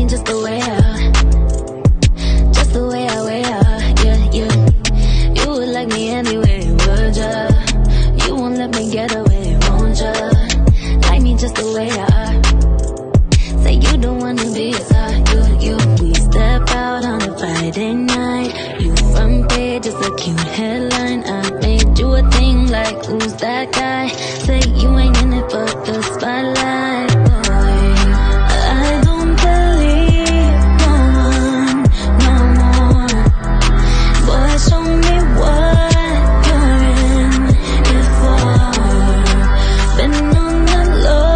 me just the way I wear. You would like me anyway, would ya? You won't let me get away, won't ya? Like me just the way I are. Say you don't wanna be a side, you. We step out on a Friday night. You front page, it's a cute headline. I made you a thing like, who's that guy? Say you ain't in it for the spotlight, boy. I don't believe no one no more. Boy, show me what you're in it for. Been on the low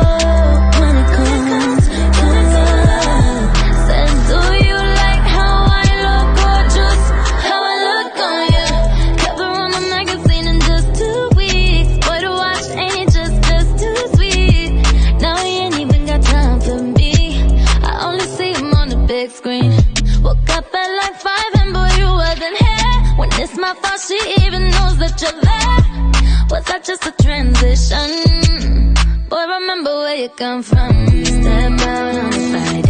when it comes to love. Said, do you like how I look gorgeous? How I look on you? Cover on a magazine in just 2 weeks. Boy, to watch ain't just too sweet. Now he ain't even got time for me. I only see him on the big screen. Woke up at like 5 and boy, you wasn't here. When it's my fault, she even knows that you're there. Was that just a transition? Boy, remember where you come from. Step out on a Friday